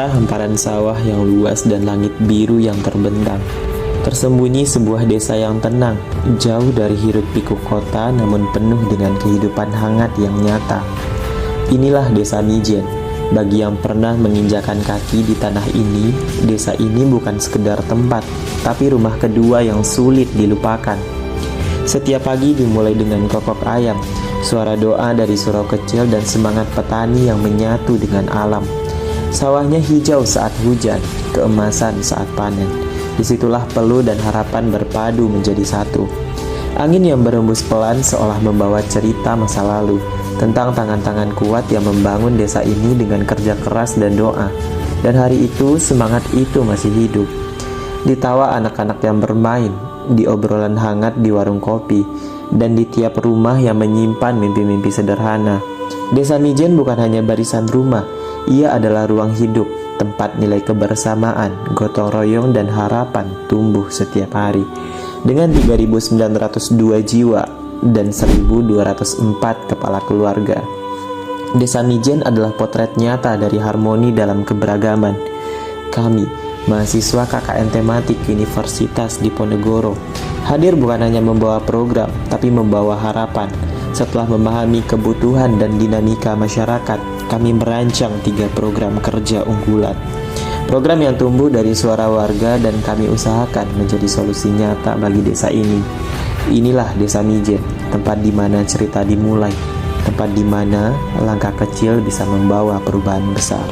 Ternyata hamparan sawah yang luas dan langit biru yang terbentang. Tersembunyi sebuah desa yang tenang, jauh dari hiruk-pikuk kota namun penuh dengan kehidupan hangat yang nyata. Inilah Desa Mijen. Bagi yang pernah menginjakan kaki di tanah ini, desa ini bukan sekedar tempat, tapi rumah kedua yang sulit dilupakan. Setiap pagi dimulai dengan kokok ayam, suara doa dari surau kecil dan semangat petani yang menyatu dengan alam. Sawahnya hijau saat hujan, keemasan saat panen. Disitulah peluh dan harapan berpadu menjadi satu. Angin yang berembus pelan seolah membawa cerita masa lalu tentang tangan-tangan kuat yang membangun desa ini dengan kerja keras dan doa. Dan hari itu semangat itu masih hidup. Di tawa anak-anak yang bermain, di obrolan hangat di warung kopi, dan di tiap rumah yang menyimpan mimpi-mimpi sederhana. Desa Mijen bukan hanya barisan rumah, ia adalah ruang hidup, tempat nilai kebersamaan, gotong royong dan harapan tumbuh setiap hari. Dengan 3.902 jiwa dan 1.204 kepala keluarga, Desa Mijen adalah potret nyata dari harmoni dalam keberagaman. Kami, mahasiswa KKN Tematik Universitas Diponegoro, hadir bukan hanya membawa program, tapi membawa harapan. Setelah memahami kebutuhan dan dinamika masyarakat, kami merancang 3 program kerja unggulan. Program yang tumbuh dari suara warga dan kami usahakan menjadi solusi nyata bagi desa ini. Inilah Desa Mijen, tempat di mana cerita dimulai, tempat di mana langkah kecil bisa membawa perubahan besar.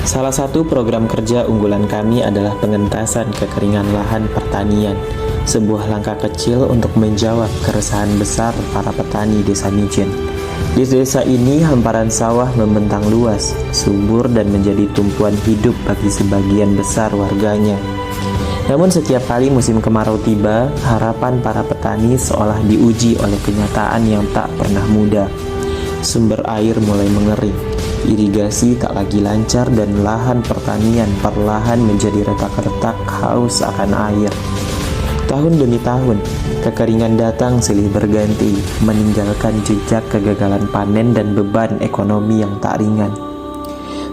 Salah satu program kerja unggulan kami adalah pengentasan kekeringan lahan pertanian, sebuah langkah kecil untuk menjawab keresahan besar para petani Desa Mijen. Di desa ini hamparan sawah membentang luas, subur dan menjadi tumpuan hidup bagi sebagian besar warganya. Namun setiap kali musim kemarau tiba, harapan para petani seolah diuji oleh kenyataan yang tak pernah mudah. Sumber air mulai mengering, irigasi tak lagi lancar dan lahan pertanian perlahan menjadi retak-retak haus akan air. Tahun demi tahun, kekeringan datang silih berganti, meninggalkan jejak kegagalan panen dan beban ekonomi yang tak ringan.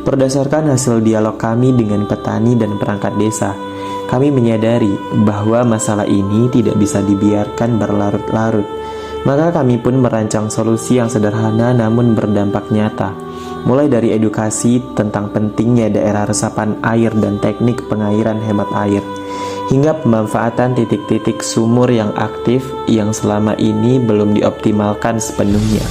Berdasarkan hasil dialog kami dengan petani dan perangkat desa, kami menyadari bahwa masalah ini tidak bisa dibiarkan berlarut-larut. Maka kami pun merancang solusi yang sederhana namun berdampak nyata. Mulai dari edukasi tentang pentingnya daerah resapan air dan teknik pengairan hemat air, hingga pemanfaatan titik-titik sumur yang aktif yang selama ini belum dioptimalkan sepenuhnya.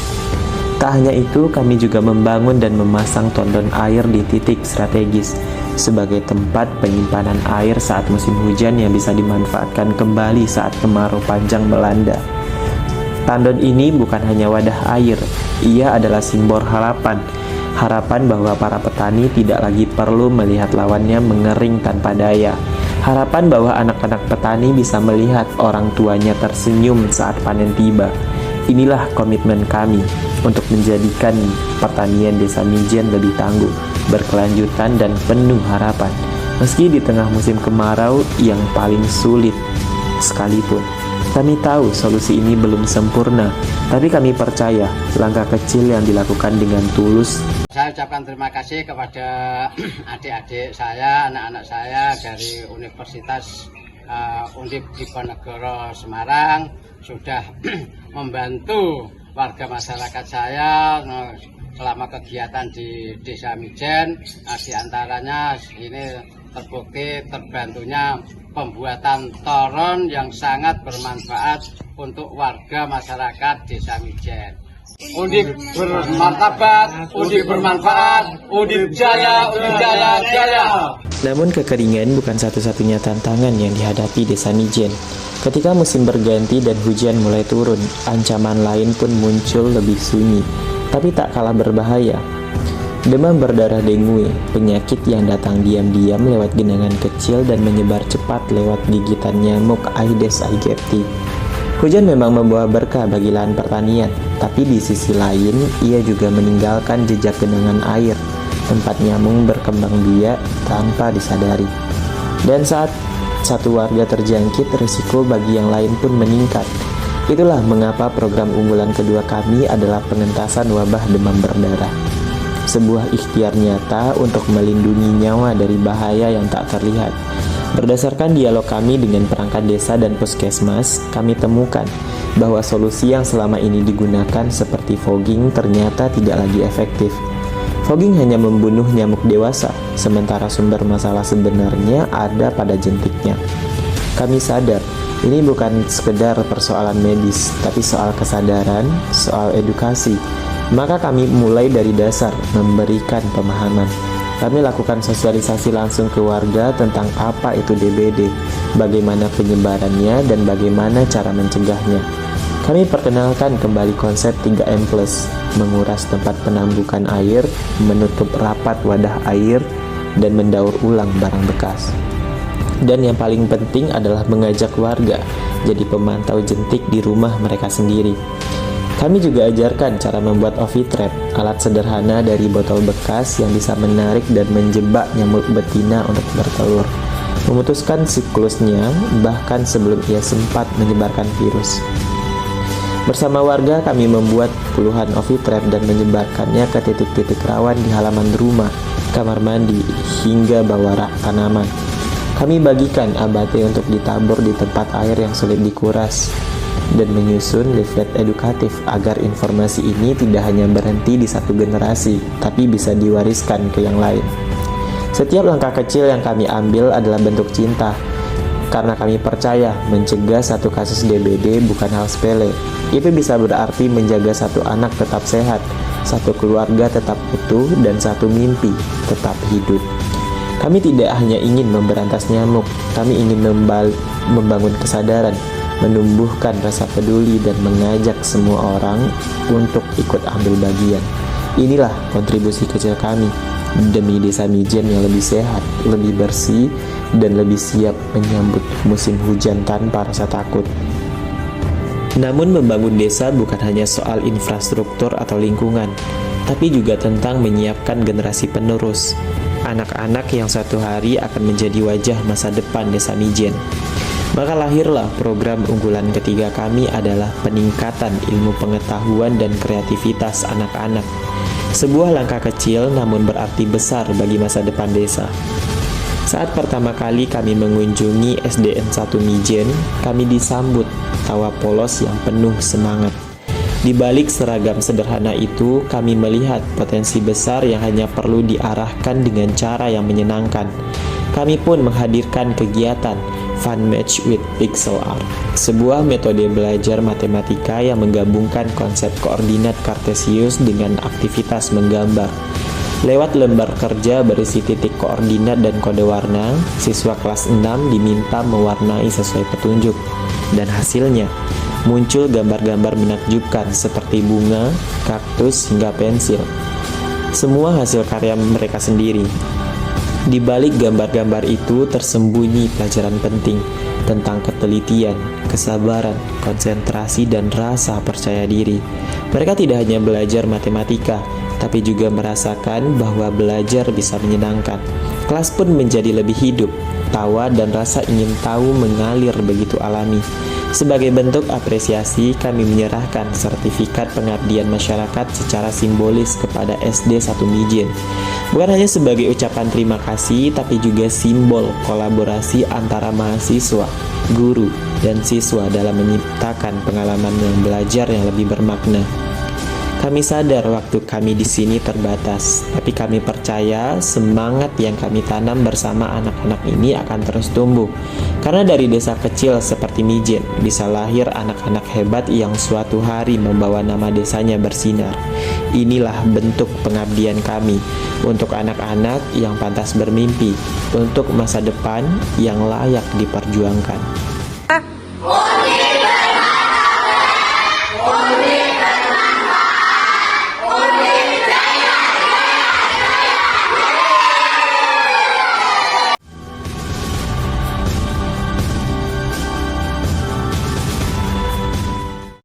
Tak hanya itu, kami juga membangun dan memasang tondon air di titik strategis sebagai tempat penyimpanan air saat musim hujan yang bisa dimanfaatkan kembali saat kemarau panjang melanda. Tandon ini bukan hanya wadah air, ia adalah simbol harapan. Harapan bahwa para petani tidak lagi perlu melihat lawannya mengering tanpa daya. Harapan bahwa anak-anak petani bisa melihat orang tuanya tersenyum saat panen tiba. Inilah komitmen kami untuk menjadikan pertanian Desa Mijen lebih tangguh, berkelanjutan dan penuh harapan. Meski di tengah musim kemarau yang paling sulit sekalipun. Kami tahu solusi ini belum sempurna, tapi kami percaya langkah kecil yang dilakukan dengan tulus. Saya ucapkan terima kasih kepada adik-adik saya, anak-anak saya dari Universitas Undip Diponegoro Semarang sudah membantu warga masyarakat saya selama kegiatan di Desa Mijen. Di antaranya ini terbukti terbantunya pembuatan toron yang sangat bermanfaat untuk warga masyarakat Desa Mijen. Undip bermartabat, Undip bermanfaat, Undip jaya, Undip jaya, jaya. Namun kekeringan bukan satu-satunya tantangan yang dihadapi Desa Mijen. Ketika musim berganti dan hujan mulai turun, ancaman lain pun muncul lebih sunyi, tapi tak kalah berbahaya. Demam berdarah dengue, penyakit yang datang diam-diam lewat genangan kecil dan menyebar cepat lewat gigitan nyamuk Aedes aegypti. Hujan memang membawa berkah bagi lahan pertanian, tapi di sisi lain ia juga meninggalkan jejak genangan air, tempat nyamuk berkembang biak tanpa disadari. Dan saat satu warga terjangkit, risiko bagi yang lain pun meningkat. Itulah mengapa program unggulan kedua kami adalah pengentasan wabah demam berdarah. sebuah ikhtiar nyata untuk melindungi nyawa dari bahaya yang tak terlihat. Berdasarkan dialog kami dengan perangkat desa dan puskesmas, kami temukan bahwa solusi yang selama ini digunakan seperti fogging ternyata tidak lagi efektif. Fogging hanya membunuh nyamuk dewasa, sementara sumber masalah sebenarnya ada pada jentiknya. Kami sadar, ini bukan sekedar persoalan medis, tapi soal kesadaran, soal edukasi. Maka kami mulai dari dasar, memberikan pemahaman. Kami lakukan sosialisasi langsung ke warga tentang apa itu DBD, bagaimana penyebarannya, dan bagaimana cara mencegahnya. Kami perkenalkan kembali konsep 3M+, menguras tempat penambukan air, menutup rapat wadah air, dan mendaur ulang barang bekas. Dan yang paling penting adalah mengajak warga jadi pemantau jentik di rumah mereka sendiri. Kami juga ajarkan cara membuat ovitrap, alat sederhana dari botol bekas yang bisa menarik dan menjebak nyamuk betina untuk bertelur, memutuskan siklusnya bahkan sebelum ia sempat menyebarkan virus. Bersama warga kami membuat puluhan ovitrap dan menyebarkannya ke titik-titik rawan di halaman rumah, kamar mandi, hingga bawah rak tanaman. Kami bagikan abate untuk ditabur di tempat air yang sulit dikuras, dan menyusun leaflet edukatif agar informasi ini tidak hanya berhenti di satu generasi, tapi bisa diwariskan ke yang lain. Setiap langkah kecil yang kami ambil adalah bentuk cinta, karena kami percaya mencegah satu kasus DBD bukan hal sepele. Itu bisa berarti menjaga satu anak tetap sehat, satu keluarga tetap utuh, dan satu mimpi tetap hidup. Kami tidak hanya ingin memberantas nyamuk, kami ingin membangun kesadaran, menumbuhkan rasa peduli, dan mengajak semua orang untuk ikut ambil bagian. Inilah kontribusi kecil kami demi desa Mijen yang lebih sehat, lebih bersih, dan lebih siap menyambut musim hujan tanpa rasa takut. Namun membangun desa bukan hanya soal infrastruktur atau lingkungan, tapi juga tentang menyiapkan generasi penerus, anak-anak yang suatu hari akan menjadi wajah masa depan desa Mijen. Maka lahirlah program unggulan ketiga kami adalah peningkatan ilmu pengetahuan dan kreativitas anak-anak. Sebuah langkah kecil namun berarti besar bagi masa depan desa. Saat pertama kali kami mengunjungi SDN 1 Mijen, kami disambut tawa polos yang penuh semangat. Di balik seragam sederhana itu, kami melihat potensi besar yang hanya perlu diarahkan dengan cara yang menyenangkan. Kami pun menghadirkan kegiatan Fun Match with Pixel Art, sebuah metode belajar matematika yang menggabungkan konsep koordinat kartesius dengan aktivitas menggambar. Lewat lembar kerja berisi titik koordinat dan kode warna, siswa kelas 6 diminta mewarnai sesuai petunjuk. Dan hasilnya, muncul gambar-gambar menakjubkan seperti bunga, kaktus, hingga pensil. Semua hasil karya mereka sendiri. Di balik gambar-gambar itu tersembunyi pelajaran penting tentang ketelitian, kesabaran, konsentrasi, dan rasa percaya diri. Mereka tidak hanya belajar matematika, tapi juga merasakan bahwa belajar bisa menyenangkan. Kelas pun menjadi lebih hidup, tawa dan rasa ingin tahu mengalir begitu alami. Sebagai bentuk apresiasi, kami menyerahkan sertifikat pengabdian masyarakat secara simbolis kepada SD 1 Mijen. Bukan hanya sebagai ucapan terima kasih, tapi juga simbol kolaborasi antara mahasiswa, guru, dan siswa dalam menciptakan pengalaman yang belajar yang lebih bermakna. Kami sadar waktu kami di sini terbatas, tapi kami percaya semangat yang kami tanam bersama anak-anak ini akan terus tumbuh. Karena dari desa kecil seperti Mijen bisa lahir anak-anak hebat yang suatu hari membawa nama desanya bersinar. Inilah bentuk pengabdian kami untuk anak-anak yang pantas bermimpi, untuk masa depan yang layak diperjuangkan.